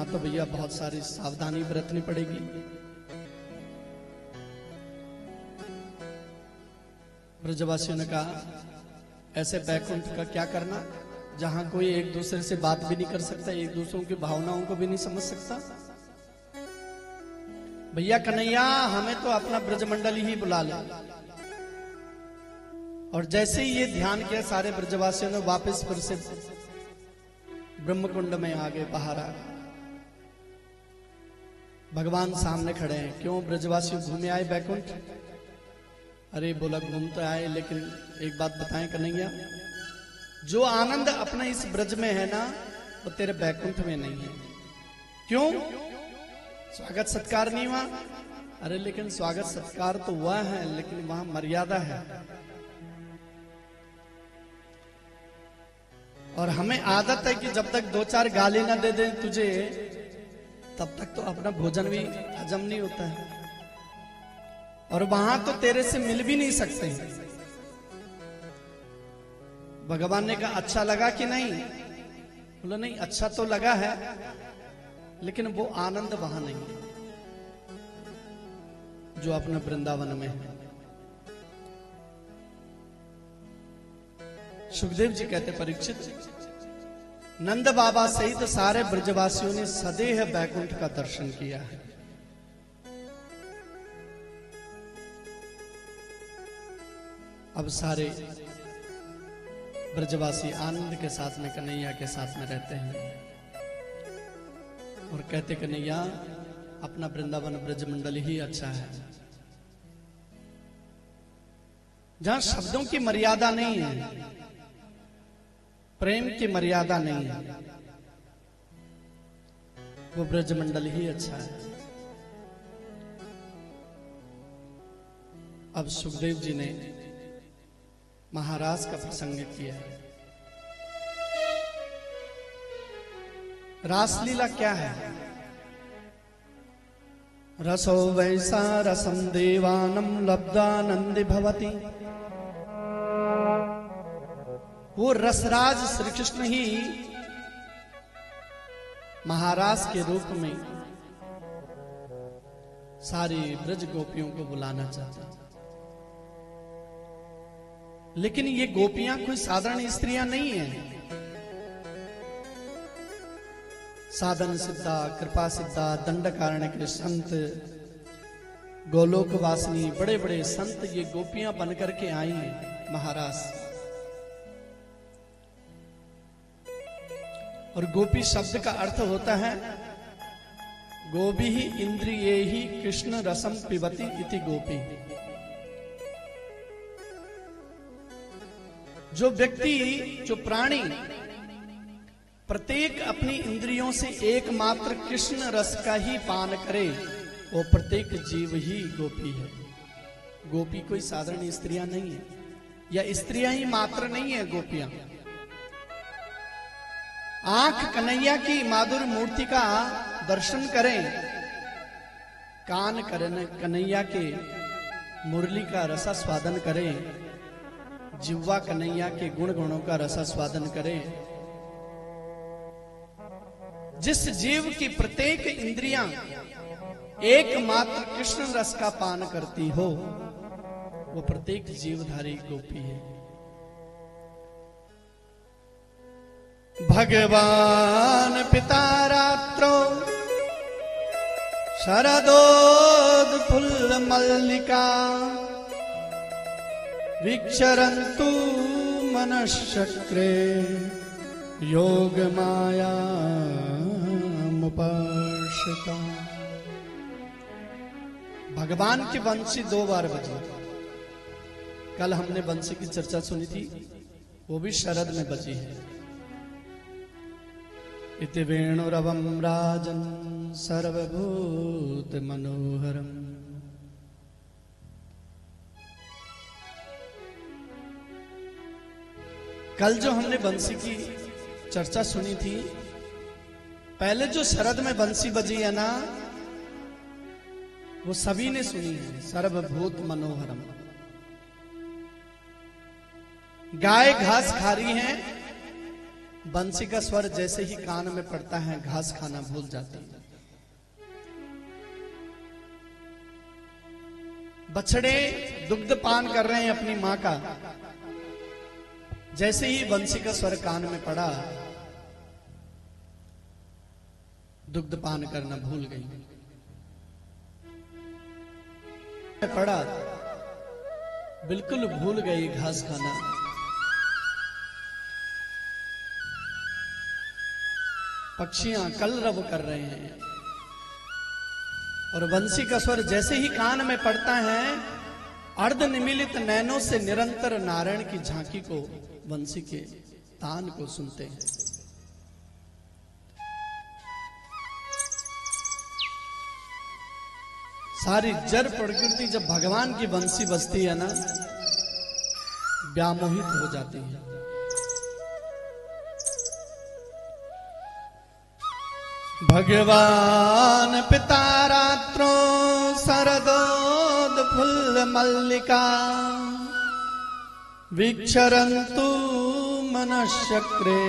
तो भैया बहुत सारी सावधानी बरतनी पड़ेगी। ब्रजवासियों ने कहा ऐसे बैकुंठ का क्या करना जहां कोई एक दूसरे से बात भी नहीं कर सकता, एक दूसरों की भावनाओं को भी नहीं समझ सकता। भैया कन्हैया हमें तो अपना ब्रजमंडल ही बुला ले। और जैसे ही ये ध्यान किया सारे ब्रजवासियों ने वापस फिर से ब्रह्मकुंड में आ गए, बाहर आ गए। भगवान सामने खड़े हैं। क्यों ब्रजवासी घूमे आए बैकुंठ? अरे बोला घूम तो आए, लेकिन एक बात बताएं कन्हैया, जो आनंद अपना इस ब्रज में है ना वो तेरे बैकुंठ में नहीं है। क्यों? स्वागत सत्कार नहीं हुआ? अरे लेकिन स्वागत सत्कार तो हुआ है, लेकिन वहां मर्यादा है। और हमें आदत है कि जब तक दो चार गाली ना दे दे तुझे तब तक तो अपना भोजन भी हजम नहीं होता है। और वहां तो तेरे से मिल भी नहीं सकते। भगवान ने कहा अच्छा लगा कि नहीं? बोला नहीं अच्छा तो लगा है, लेकिन वो आनंद वहां नहीं है जो अपने वृंदावन में है। सुखदेव जी कहते परीक्षित, नंद बाबा सहित सारे ब्रजवासियों ने सदेह बैकुंठ का दर्शन किया है। अब सारे ब्रजवासी आनंद के साथ में कन्हैया के साथ में रहते हैं और कहते कन्हैया अपना वृंदावन ब्रजमंडल ही अच्छा है, जहां शब्दों की मर्यादा नहीं है, प्रेम की मर्यादा नहीं है, वो ब्रजमंडल ही अच्छा है। अब सुखदेव जी ने महाराज का प्रसंग किया। रासलीला क्या है? रसो वैसा रसम देवानम लब्धानंदि भवति। वो रसराज श्री कृष्ण ही महाराज के रूप में सारी ब्रज गोपियों को बुलाना चाहता। लेकिन ये गोपियां कोई साधारण स्त्रियां नहीं है। साधन सिद्धा, कृपा सिद्धा, दंडकारण्य के संत, गोलोक वासिनी बड़े बड़े संत ये गोपियां बनकर के आई हैं महाराज। और गोपी शब्द का अर्थ होता है गोपी ही इंद्रिये ही कृष्ण रसम पिबती इति गोपी। जो व्यक्ति, जो प्राणी प्रत्येक अपनी इंद्रियों से एकमात्र कृष्ण रस का ही पान करे, वो प्रत्येक जीव ही गोपी है। गोपी कोई साधारण स्त्रियां नहीं है, या स्त्रियां ही मात्र नहीं है गोपियां। आंख कन्हैया की माधुर मूर्ति का दर्शन करें, कान कन्हैया के मुरली का रसास्वादन करें, जिह्वा कन्हैया के गुण गुणों का रसास्वादन करें। जिस जीव की प्रत्येक इंद्रियां एकमात्र कृष्ण रस का पान करती हो, वो प्रत्येक जीवधारी गोपी है। भगवान पिता रात्रो शरदोत्फुल्ल मल्लिका विचरन्तु मनश्चक्रे योग माया मुपाश्रिता। भगवान की बंसी 2 बार बजी। कल हमने बंसी की चर्चा सुनी थी, वो भी शरद में बजी है। इति वेणुरवं राजन् सर्वभूत मनोहरम्। कल जो हमने बंसी की चर्चा सुनी थी, पहले जो शरद में बंसी बजी है ना, वो सभी ने सुनी है। सर्वभूत मनोहरम। गाय घास खा रही है, बंसी का स्वर जैसे ही कान में पड़ता है घास खाना भूल जाती है। बछड़े दुग्ध पान कर रहे हैं अपनी मां का, जैसे ही बंसी का स्वर कान में पड़ा दुग्ध पान करना भूल गई। पड़ा बिल्कुल भूल गई घास खाना। पक्षियां कलरव कर रहे हैं और बंसी का स्वर जैसे ही कान में पड़ता है अर्ध निमीलित नैनों से निरंतर नारायण की झांकी को, बंसी के तान को सुनते हैं। सारी जड़ प्रकृति जब भगवान की बंसी बजती है ना, व्यामोहित हो जाती है। भगवान पिता रात्रो शरदोद फुल्ल मल्लिका विक्षरन्तु मनश्चक्रे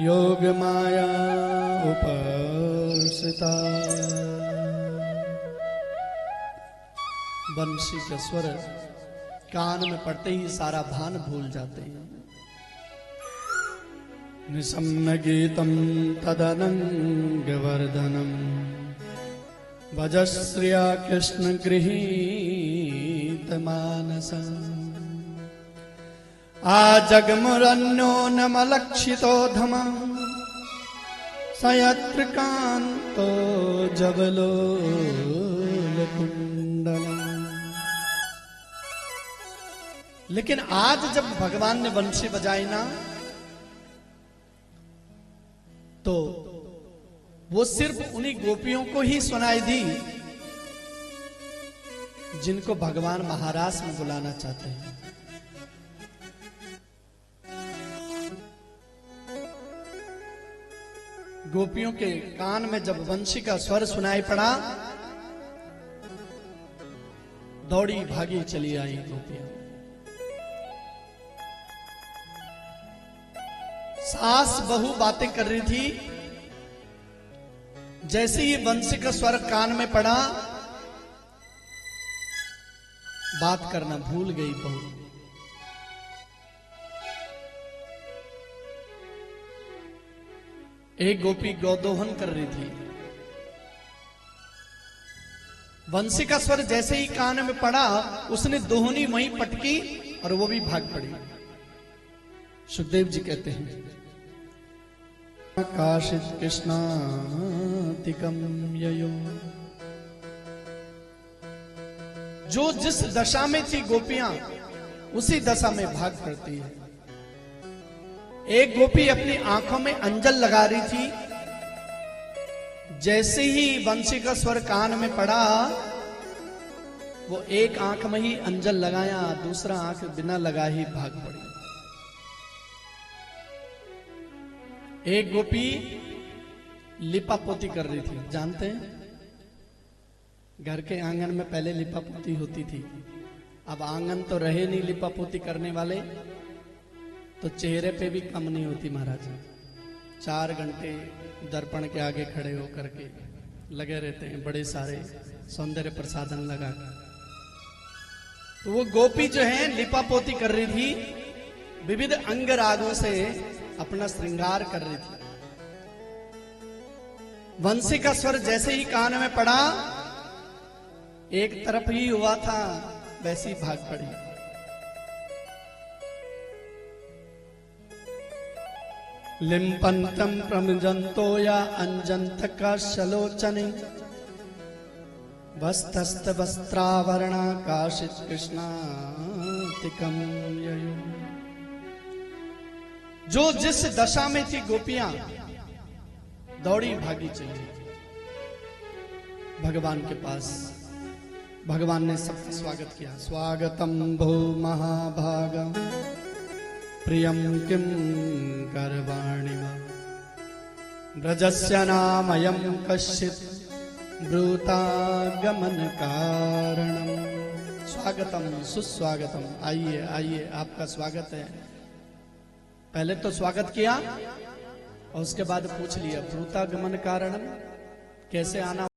योग माया उपासिता। बंसी का स्वर कान में पड़ते ही सारा भान भूल जाते हैं। निशम्न गीतम तदनंग वर्धनम भजश्रिया कृष्ण गृहीत मानसम आजगमुरन्यो नमलक्षितो धमा सयत्र कांतो जबलो कुंडला। लेकिन आज जब भगवान ने बंसी बजाई ना, तो वो सिर्फ उन्हीं गोपियों को ही सुनाई दी जिनको भगवान महाराज में बुलाना चाहते हैं। गोपियों के कान में जब बंसी का स्वर सुनाई पड़ा, दौड़ी भागी चली आई गोपियां। सास बहू बातें कर रही थी, जैसे ही बंसी का स्वर कान में पड़ा बात करना भूल गई बहू। एक गोपी गौदोहन कर रही थी, बंसी का स्वर जैसे ही कान में पड़ा उसने दोहनी वहीं पटकी और वो भी भाग पड़ी। सुखदेव जी कहते हैं काशित कृष्णातिकम ययो। जो जिस दशा में थी गोपियां उसी दशा में भाग पड़ती है। एक गोपी अपनी आंखों में अंजल लगा रही थी, जैसे ही बंसी का स्वर कान में पड़ा वो एक आंख में ही अंजल लगाया, दूसरा आंख बिना लगा ही भाग पड़ी। एक गोपी लिपापोती कर रही थी, जानते हैं घर के आंगन में पहले लिपापोती होती थी, अब आंगन तो रहे नहीं लिपापोती करने वाले, तो चेहरे पे भी कम नहीं होती महाराज। 4 घंटे दर्पण के आगे खड़े होकर के लगे रहते हैं, बड़े सारे सौंदर्य प्रसाधन लगा कर। तो वो गोपी जो है लिपापोती कर रही थी, विविध अंग रागों से अपना श्रृंगार कर रही थी। बंसी का स्वर जैसे ही कान में पड़ा, एक तरफ ही हुआ था वैसी भाग पड़ी। लिम्पंतम प्रमजंतो या अंजंत का शलोचने वस्तस्त वस्त्रावरणा काशित कृष्णातिकम ययो। जो जिस दशा में थी गोपियां दौड़ी भागी चली भगवान के पास। भगवान ने सबका स्वागत किया। स्वागतम भो महाभागम प्रियम किम करवाणि ब्रजस्य नामयं कश्चित् ब्रूतागमन कारणम। स्वागतम सुस्वागतम, आइए आइए, आपका स्वागत है। पहले तो स्वागत किया और उसके बाद पूछ लिया भ्रूतागमन कारणम, कैसे आना